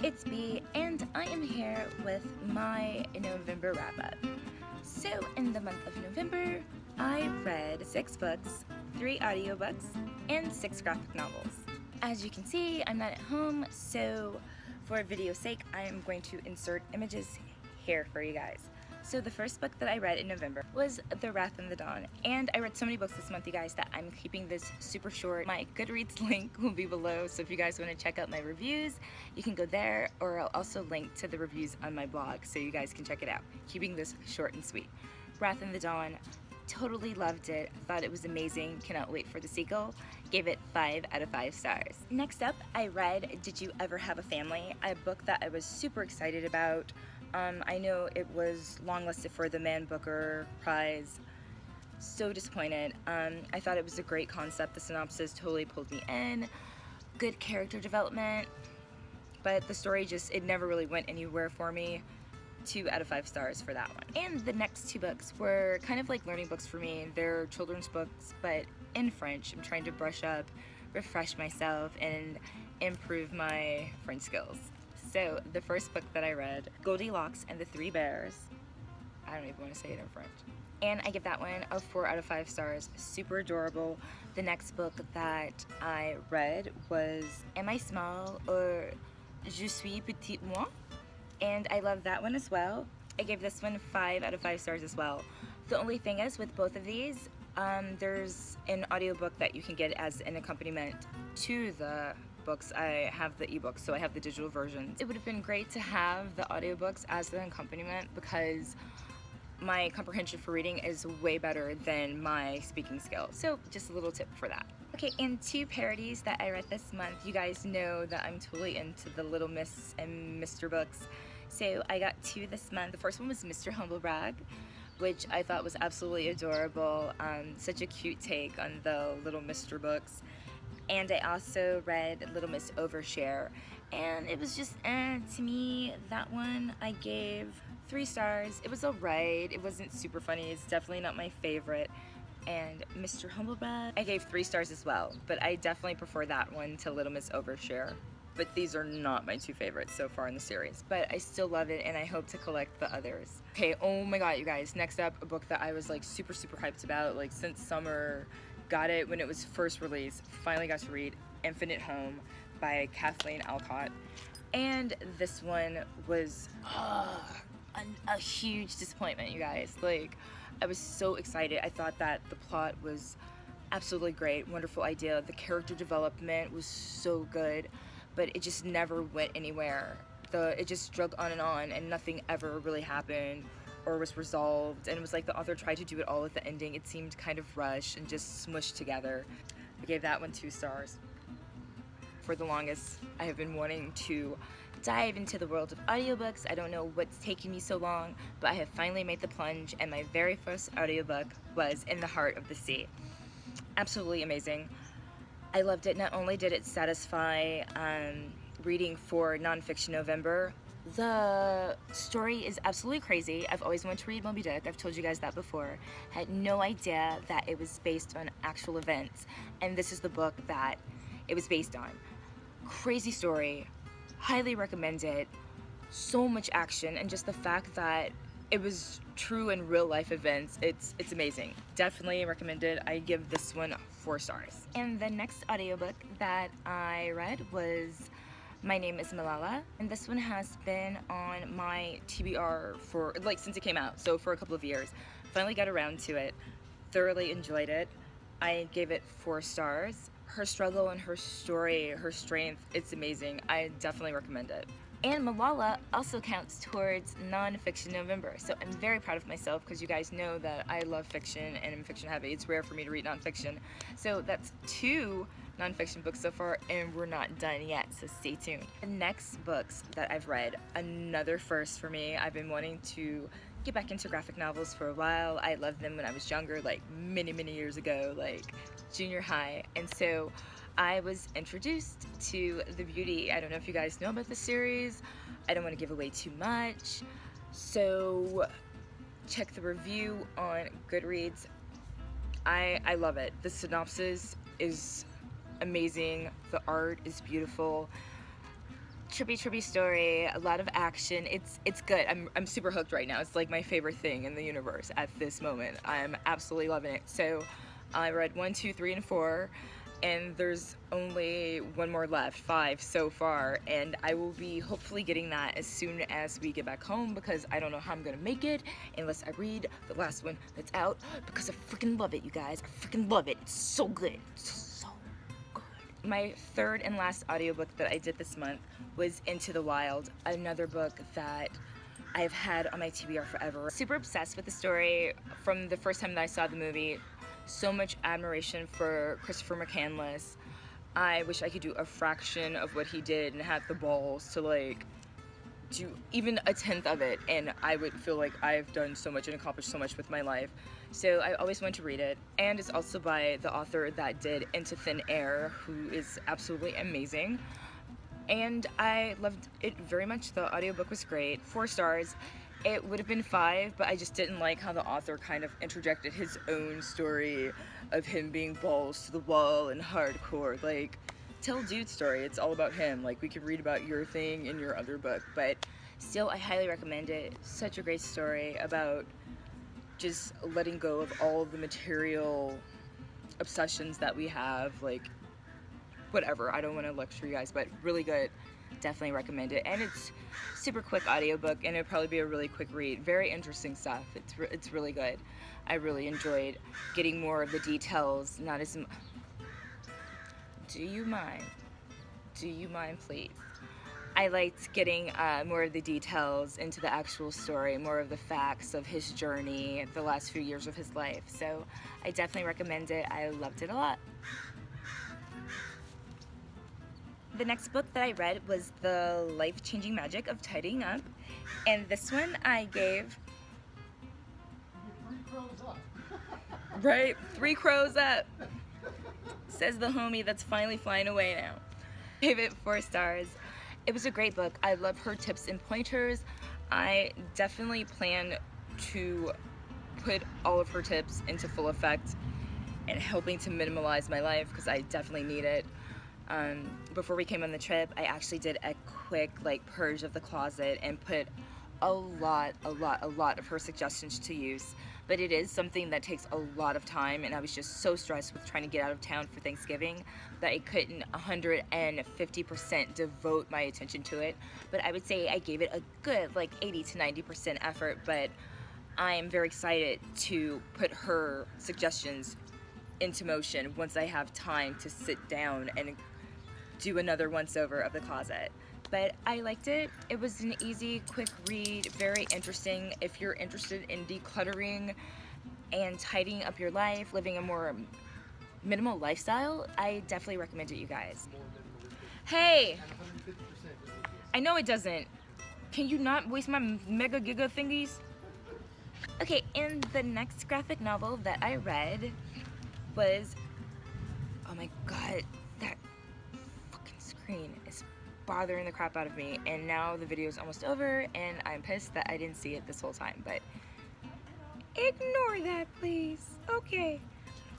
it's B, and I am here with my November wrap-up. So, in the month of November, I read 6 books, 3 audiobooks, and 6 graphic novels. As you can see, I'm not at home, so for video's sake, I am going to insert images here for you guys. So the first book that I read in November was The Wrath in the Dawn, and I read so many books this month, you guys, that I'm keeping this super short. My Goodreads link will be below, so if you guys want to check out my reviews, you can go there, or I'll also link to the reviews on my blog so you guys can check it out. Keeping this short and sweet. Wrath in the Dawn, totally loved it, thought it was amazing, cannot wait for the sequel, gave it 5 out of 5 stars. Next up, I read Did You Ever Have a Family? A book that I was super excited about. I know it was longlisted for the Man Booker Prize. So disappointed. I thought it was a great concept. The synopsis totally pulled me in. Good character development, but the story it never really went anywhere for me. 2 out of 5 stars for that one. And the next 2 books were kind of like learning books for me. They're children's books, but in French. I'm trying to brush up, refresh myself, and improve my French skills. So the first book that I read, Goldilocks and the 3 Bears. I don't even want to say it in French. And I give that one a 4 out of 5 stars. Super adorable. The next book that I read was Am I Small or Je suis Petite moi? And I love that one as well. I gave this one 5 out of 5 stars as well. The only thing is with both of these, there's an audiobook that you can get as an accompaniment to the books. I have the ebooks, so I have the digital versions. It would have been great to have the audiobooks as an accompaniment because my comprehension for reading is way better than my speaking skill. So just a little tip for that. Okay, and 2 parodies that I read this month. You guys know that I'm totally into the Little Miss and Mr. books. So I got 2 this month. The first one was Mr. Humblebrag, which I thought was absolutely adorable. Such a cute take on the Little Mr. books. And I also read Little Miss Overshare, and it was just to me, that one I gave 3 stars. It was alright. It wasn't super funny. It's definitely not my favorite. And Mr. Humblebrag, I gave 3 stars as well, but I definitely prefer that one to Little Miss Overshare. But these are not my 2 favorites so far in the series, but I still love it and I hope to collect the others. Okay, oh my god, you guys, next up, a book that I was like super hyped about like since summer. Got it when it was first released, finally got to read Infinite Home by Kathleen Alcott. And this one was a huge disappointment, you guys. Like, I was so excited. I thought that the plot was absolutely great, wonderful idea. The character development was so good, but it just never went anywhere. It just drug on and nothing ever really happened or was resolved, and it was like the author tried to do it all at the ending. It seemed kind of rushed and just smushed together. I gave that one 2 stars. For the longest, I have been wanting to dive into the world of audiobooks. I don't know what's taking me so long, but I have finally made the plunge, and my very first audiobook was In the Heart of the Sea. Absolutely amazing. I loved it. Not only did it satisfy reading for nonfiction November, the story is absolutely crazy. I've always wanted to read Moby Dick. I've told you guys that before. Had no idea that it was based on actual events, and this is the book that it was based on. Crazy story. Highly recommend it. So much action, and just the fact that it was true in real life events, it's amazing. Definitely recommend it. I give this one 4 stars. And the next audiobook that I read was My Name is Malala, and this one has been on my TBR for like since it came out, so for a couple of years. Finally got around to it. Thoroughly enjoyed it. I gave it 4 stars. Her struggle and her story, her strength, it's amazing. I definitely recommend it. And Malala also counts towards nonfiction November, so I'm very proud of myself because you guys know that I love fiction and I'm fiction heavy. It's rare for me to read nonfiction. So that's 2 nonfiction books so far, and we're not done yet, so stay tuned. The next books that I've read, another first for me. I've been wanting to get back into graphic novels for a while. I loved them when I was younger, like many years ago, like junior high, and so I was introduced to The Beauty. I don't know if you guys know about the series. I don't want to give away too much, so check the review on Goodreads. I love it. The synopsis is amazing. The art is beautiful. trippy story, a lot of action. It's good. I'm super hooked right now. It's like my favorite thing in the universe at this moment. I'm absolutely loving it. So I read 1, 2, 3, and 4, and there's only one more left, 5 so far, and I will be hopefully getting that as soon as we get back home, because I don't know how I'm gonna make it unless I read the last one that's out, because I freaking love it, you guys. I freaking love it. It's so good. It's so good. My third and last audiobook that I did this month was Into the Wild, another book that I've had on my TBR forever. Super obsessed with the story from the first time that I saw the movie. So much admiration for Christopher McCandless. I wish I could do a fraction of what he did and have the balls to like do even a tenth of it, and I would feel like I've done so much and accomplished so much with my life. So I always want to read it, and it's also by the author that did Into Thin Air, who is absolutely amazing. And I loved it very much. The audiobook was great. 4 stars. It would have been 5, but I just didn't like how the author kind of interjected his own story of him being balls to the wall and hardcore. Like, tell dude's story. It's all about him. Like, we could read about your thing in your other book, but still, I highly recommend it. Such a great story about just letting go of all the material obsessions that we have. Like, whatever, I don't want to lecture you guys, but really good. Definitely recommend it. And it's super quick audiobook, and it'll probably be a really quick read. Very interesting stuff. It's really good. I really enjoyed getting more of the details, not as do you mind please? I liked getting more of the details into the actual story, more of the facts of his journey, the last few years of his life. So I definitely recommend it. I loved it a lot. The next book that I read was The Life-Changing Magic of Tidying Up, and this one I gave 3 crows up. right, 3 crows up, says the homie that's finally flying away now. Gave it 4 stars. It was a great book. I love her tips and pointers. I definitely plan to put all of her tips into full effect and helping to minimalize my life, because I definitely need it. Before we came on the trip, I actually did a quick like purge of the closet and put a lot of her suggestions to use. But it is something that takes a lot of time, and I was just so stressed with trying to get out of town for Thanksgiving that I couldn't 150% devote my attention to it. But I would say I gave it a good like 80 to 90% effort, but I am very excited to put her suggestions into motion once I have time to sit down and do another once over of the closet. But I liked it. It was an easy, quick read, very interesting. If you're interested in decluttering and tidying up your life, living a more minimal lifestyle, I definitely recommend it, you guys. Hey! I know it doesn't. Can you not waste my mega giga thingies? Okay, and the next graphic novel that I read was, oh my god, that fucking screen is bothering the crap out of me, and now the video is almost over and I'm pissed that I didn't see it this whole time, but ignore that please. Okay,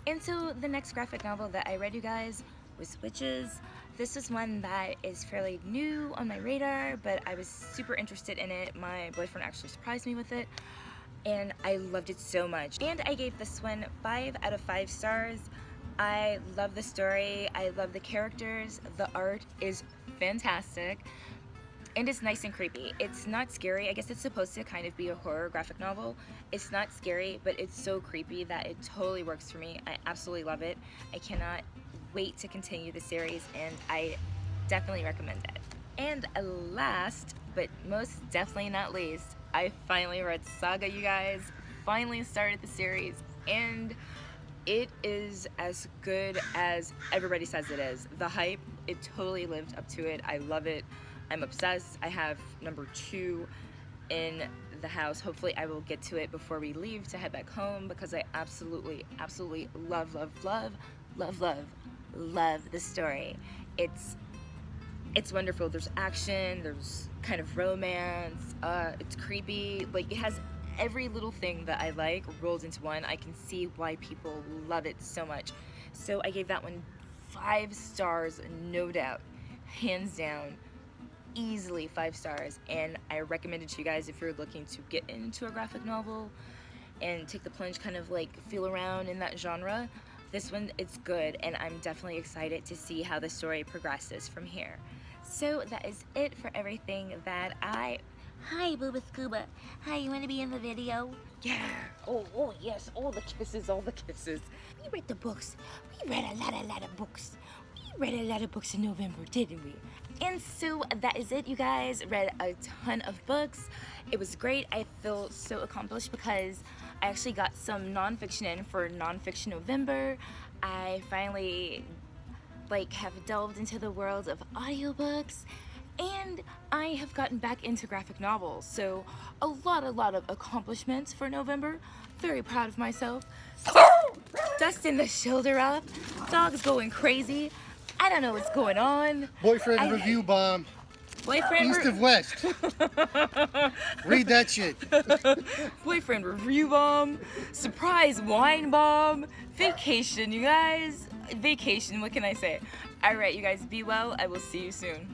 and so the next graphic novel that I read, you guys, was Witches. This is one that is fairly new on my radar, but I was super interested in it. My boyfriend actually surprised me with it, and I loved it so much. And I gave this one 5 out of 5 stars. I love the story, I love the characters, the art is fantastic, and it's nice and creepy. It's not scary. I guess it's supposed to kind of be a horror graphic novel. It's not scary, but it's so creepy that it totally works for me. I absolutely love it. I cannot wait to continue the series, and I definitely recommend it. And last, but most definitely not least, I finally read Saga, you guys. Finally started the series, and it is as good as everybody says it is. The hype, it totally lived up to it. I love it. I'm obsessed. I have number 2 in the house. Hopefully I will get to it before we leave to head back home, because I absolutely love the story. It's wonderful. There's action, there's kind of romance, it's creepy. Like, it has every little thing that I like rolled into one. I can see why people love it so much. So I gave that one 5 stars, no doubt, hands down. easily 5 stars, and I recommend it to you guys if you're looking to get into a graphic novel and take the plunge, kind of like feel around in that genre. This one, it's good, and I'm definitely excited to see how the story progresses from here. So that is it for everything that I... Hi, Booba Scuba. Hi, you want to be in the video? Yeah. Oh, yes. All the kisses, all the kisses. We read the books. We read a lot of books. We read a lot of books in November, didn't we? And so that is it, you guys. Read a ton of books. It was great. I feel so accomplished because I actually got some nonfiction in for Nonfiction November. I finally have delved into the world of audiobooks, and I have gotten back into graphic novels. So a lot of accomplishments for November. Very proud of myself. Dusting the shoulder up. Dog's going crazy. I don't know what's going on. Boyfriend review bomb. Boyfriend East of West. Read that shit. Boyfriend review bomb. Surprise wine bomb. Vacation, you guys. Vacation, what can I say? Alright, you guys, be well. I will see you soon.